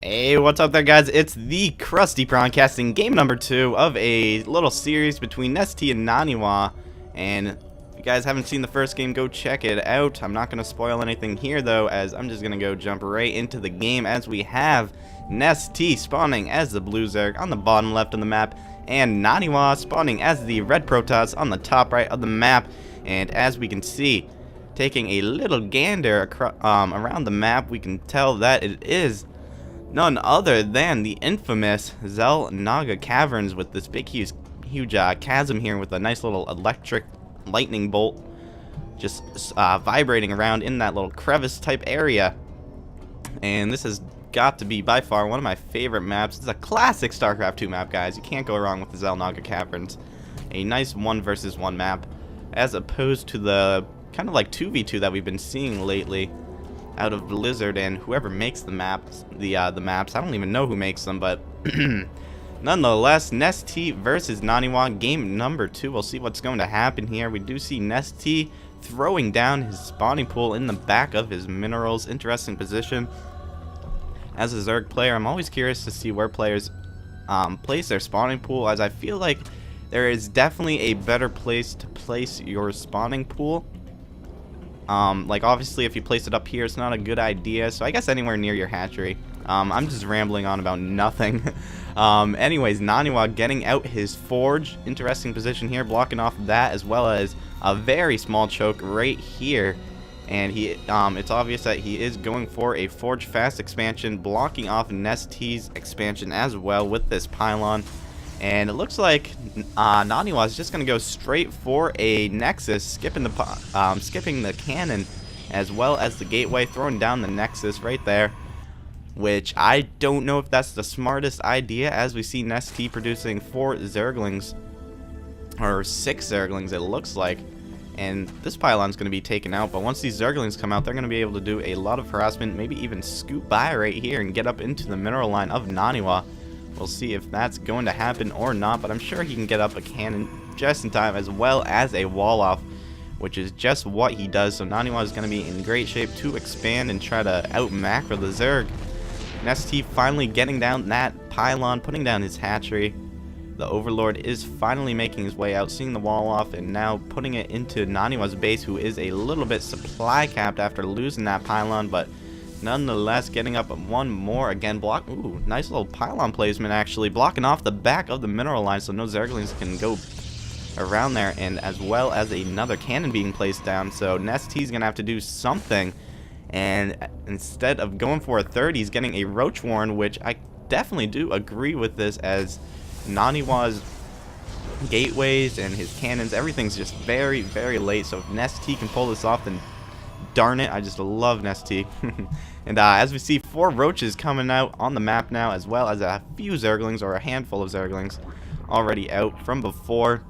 Hey, what's up there, guys? It's the Krusty Broadcasting game number 2 of a little series between Nestea and Naniwa. And if you guys haven't seen the first game, go check it out. I'm not going to spoil anything here, though, as I'm just going to go jump right into the game as we have Nestea spawning as the blue Zerg on the bottom left of the map, and Naniwa spawning as the red Protoss on the top right of the map. And as we can see, taking a little gander around the map, we can tell that it is none other than the infamous Zelnaga Caverns, with this big huge chasm here with a nice little electric lightning bolt just vibrating around in that little crevice type area. And this has got to be by far one of my favorite maps. It's a classic Starcraft 2 map, guys. You can't go wrong with the Zelnaga Caverns. A nice 1 versus 1 map, as opposed to the kind of like 2v2 that we've been seeing lately out of Blizzard and whoever makes the maps. The maps, I don't even know who makes them, but nonetheless, Nestea versus Naniwa, game number 2. We'll see what's going to happen here. We do see Nestea throwing down his spawning pool in the back of his minerals. Interesting position. As a Zerg player, I'm always curious to see where players place their spawning pool, as I feel like there is definitely a better place to place your spawning pool. Like, obviously, if you place it up here, it's not a good idea, so I guess anywhere near your hatchery. I'm just rambling on about nothing. Anyways, Naniwa getting out his forge. Interesting position here, blocking off that, as well as a very small choke right here. And it's obvious that he is going for a forge fast expansion, blocking off Nestea's expansion as well with this pylon. And it looks like Naniwa is just going to go straight for a Nexus, skipping the cannon as well as the gateway, throwing down the Nexus right there, which I don't know if that's the smartest idea, as we see Nestea producing 4 Zerglings, or 6 Zerglings it looks like. And this pylon's going to be taken out, but once these Zerglings come out, they're going to be able to do a lot of harassment, maybe even scoop by right here and get up into the mineral line of Naniwa. We'll see if that's going to happen or not, but I'm sure he can get up a cannon just in time, as well as a wall off, which is just what he does. So Naniwa is going to be in great shape to expand and try to out macro the Zerg. Nestea finally getting down that pylon, putting down his hatchery. The Overlord is finally making his way out, seeing the wall off, and now putting it into Naniwa's base, who is a little bit supply capped after losing that pylon, but nonetheless getting up one more. Again, block. Ooh, nice little pylon placement, actually blocking off the back of the mineral line, so no Zerglings can go around there, and as well as another cannon being placed down. So Nestea's gonna have to do something, and instead of going for a third, he's getting a Roach Warren, which I definitely do agree with this, as Naniwa's gateways and his cannons, everything's just very, very late. So if Nestea can pull this off, then darn it, I just love Nestea. And as we see, 4 roaches coming out on the map now, as well as a few Zerglings, or a handful of Zerglings already out from before.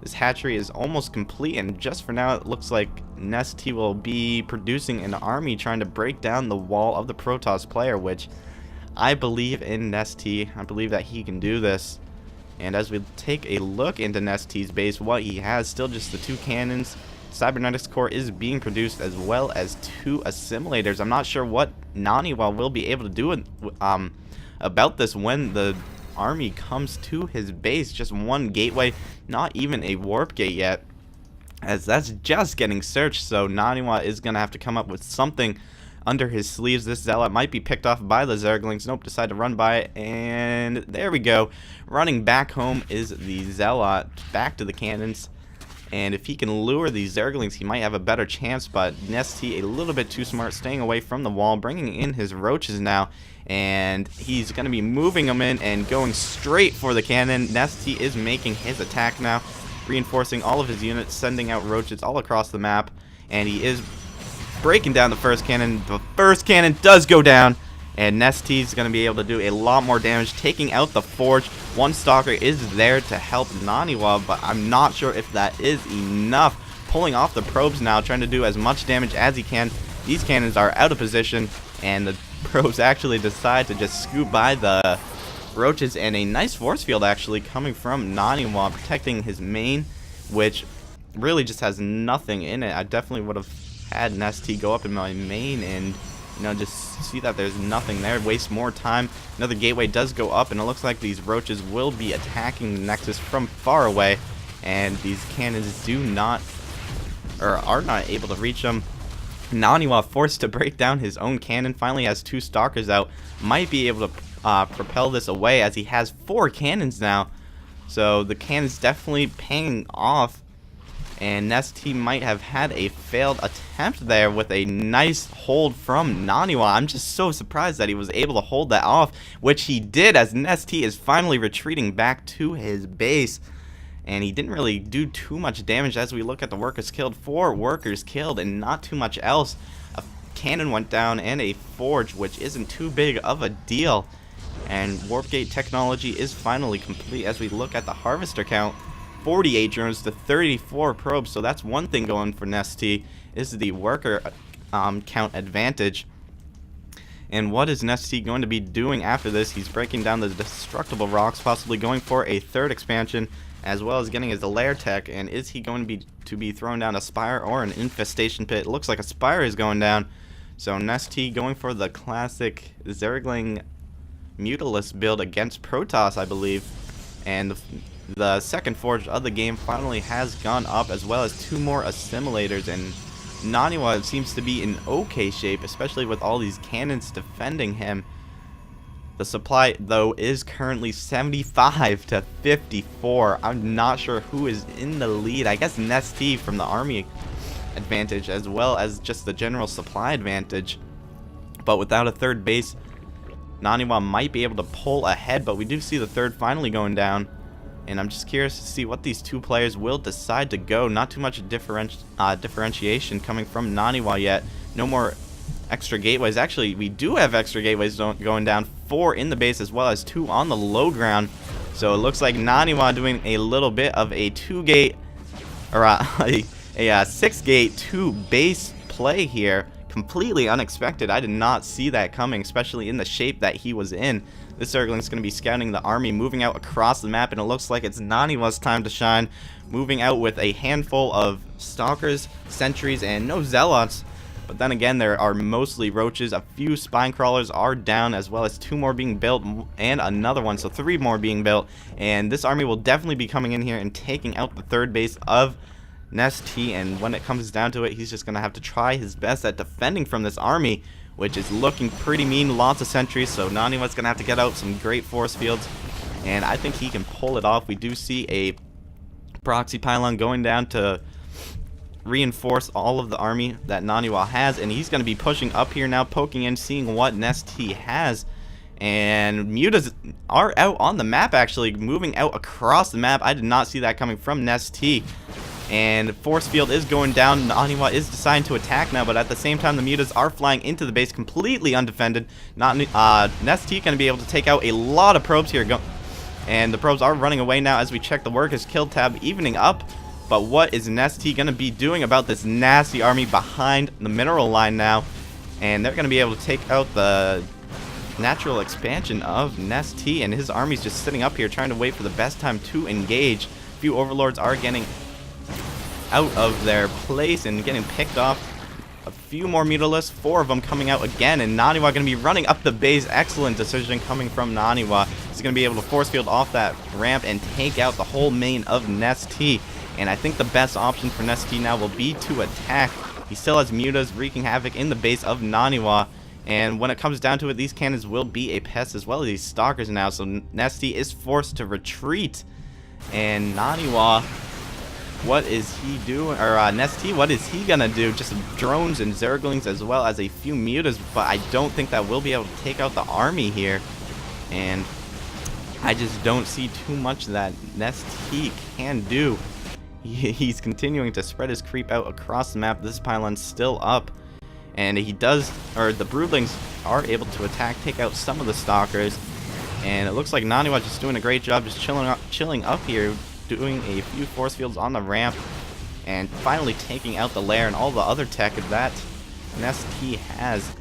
This hatchery is almost complete, and just for now it looks like Nestea will be producing an army trying to break down the wall of the Protoss player, which I believe in Nestea. I believe that he can do this. And as we take a look into Nestea's base, what he has, still just the 2 cannons. Cybernetics core is being produced, as well as 2 assimilators. I'm not sure what Naniwa will be able to do about this when the army comes to his base. Just 1 gateway, not even a warp gate yet, as that's just getting searched. So Naniwa is going to have to come up with something under his sleeves. This Zealot might be picked off by the Zerglings. Nope, decide to run by it, and there we go. Running back home is the Zealot, back to the cannons. And if he can lure these Zerglings, he might have a better chance, but Nestea a little bit too smart, staying away from the wall, bringing in his roaches now, and he's going to be moving them in and going straight for the cannon. Nestea is making his attack now, reinforcing all of his units, sending out roaches all across the map, and he is breaking down the first cannon. The first cannon does go down, and Nestea's going to be able to do a lot more damage, taking out the forge. 1 stalker is there to help Naniwa, but I'm not sure if that is enough. Pulling off the probes now, trying to do as much damage as he can. These cannons are out of position, and the probes actually decide to just scoop by the roaches, and a nice force field actually coming from Naniwa, protecting his main, which really just has nothing in it. I definitely would have had Nestea go up in my main and you know, just see that there's nothing there, waste more time. Another gateway does go up, and it looks like these roaches will be attacking the Nexus from far away, and these cannons do not, or are not able to reach them. Naniwa, forced to break down his own cannon, finally has 2 Stalkers out, might be able to propel this away as he has 4 cannons now. So the cannon's definitely paying off, and Nestea might have had a failed attempt there with a nice hold from Naniwa. I'm just so surprised that he was able to hold that off, which he did, as Nestea is finally retreating back to his base. And he didn't really do too much damage as we look at the workers killed. 4 workers killed and not too much else. A cannon went down and a forge, which isn't too big of a deal. And warp gate technology is finally complete as we look at the harvester count. 48 drones to 34 probes, so that's one thing going for Nestea, is the worker count advantage. And what is Nestea going to be doing after this? He's breaking down the destructible rocks, possibly going for a 3rd expansion, as well as getting his lair tech. And is he going to be throwing down a spire or an infestation pit? It looks like a spire is going down. So Nestea going for the classic Zergling Mutalisk build against Protoss, I believe. And the second forge of the game finally has gone up, as well as 2 more assimilators. And Naniwa seems to be in okay shape, especially with all these cannons defending him. The supply, though, is currently 75 to 54. I'm not sure who is in the lead. I guess Nestea from the army advantage, as well as just the general supply advantage. But without a 3rd base, Naniwa might be able to pull ahead, but we do see the 3rd finally going down. And I'm just curious to see what these 2 players will decide to go. Not too much differentiation coming from Naniwa yet. No more extra gateways. Actually, we do have extra gateways going down. 4 in the base, as well as 2 on the low ground. So it looks like Naniwa doing a little bit of a 2-gate, or a 6-gate 2 base play here. Completely unexpected. I did not see that coming, especially in the shape that he was in. This Zergling's going to be scouting the army, moving out across the map, and it looks like it's Naniwa's time to shine. Moving out with a handful of Stalkers, Sentries, and no Zealots. But then again, there are mostly roaches. A few spine crawlers are down, as well as 2 more being built and another one, so 3 more being built. And this army will definitely be coming in here and taking out the 3rd base of Nestea. And when it comes down to it, he's just going to have to try his best at defending from this army, which is looking pretty mean. Lots of sentries, so Naniwa's going to have to get out some great force fields, and I think he can pull it off. We do see a proxy pylon going down to reinforce all of the army that Naniwa has, and he's going to be pushing up here now, poking in, seeing what Nestea has. And mutas are out on the map, actually moving out across the map. I did not see that coming from Nestea. And force field is going down. Naniwa is deciding to attack now, but at the same time, the mutas are flying into the base completely undefended. Nestea going to be able to take out a lot of probes here. And the probes are running away now as we check the workers kill tab, evening up. But what is Nestea going to be doing about this nasty army behind the mineral line now? And they're going to be able to take out the natural expansion of Nestea, and his army's just sitting up here trying to wait for the best time to engage. A few overlords are getting out of their place and getting picked off. A few more Mutalisks, 4 of them coming out again, and Naniwa going to be running up the base. Excellent decision coming from Naniwa. He's going to be able to force field off that ramp and take out the whole main of Nestea. And I think the best option for Nestea now will be to attack. He still has mutas wreaking havoc in the base of Naniwa. And when it comes down to it, these cannons will be a pest, as well as these stalkers now. So Nestea is forced to retreat. And Naniwa, what is he doing? Or Nestea, what is he gonna do? Just some drones and Zerglings, as well as a few mutas, but I don't think that we'll be able to take out the army here. And I just don't see too much that Nestea can do. He's continuing to spread his creep out across the map. This pylon's still up, and he does, or the broodlings are able to attack, take out some of the stalkers. And it looks like Naniwa just doing a great job, just chilling up here, doing a few force fields on the ramp, and finally taking out the lair and all the other tech that Nestea has.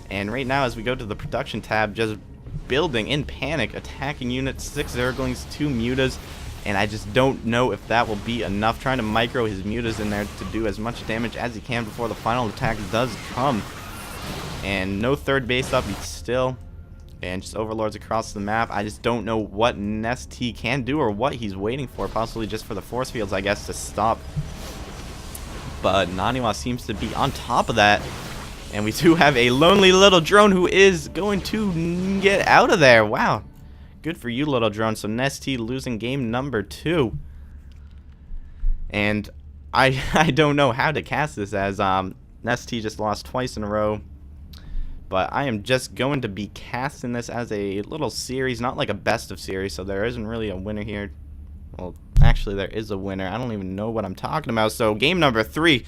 And right now, as we go to the production tab, just building in panic, attacking units, 6 Zerglings, 2 mutas, and I just don't know if that will be enough. Trying to micro his mutas in there to do as much damage as he can before the final attack does come. And no third base up still. And just overlords across the map. I just don't know what Nestea can do or what he's waiting for. Possibly just for the force fields, I guess, to stop. But Naniwa seems to be on top of that. And we do have a lonely little drone who is going to get out of there. Wow. Good for you, little drone. So Nestea losing game number 2. And I don't know how to cast this, as Nestea just lost twice in a row. But I am just going to be casting this as a little series, not like a best of series, so there isn't really a winner here. Well, actually there is a winner. I don't even know what I'm talking about. So game number 3,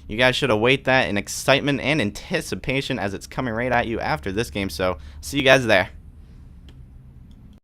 you guys should await that in excitement and anticipation, as it's coming right at you after this game. So see you guys there.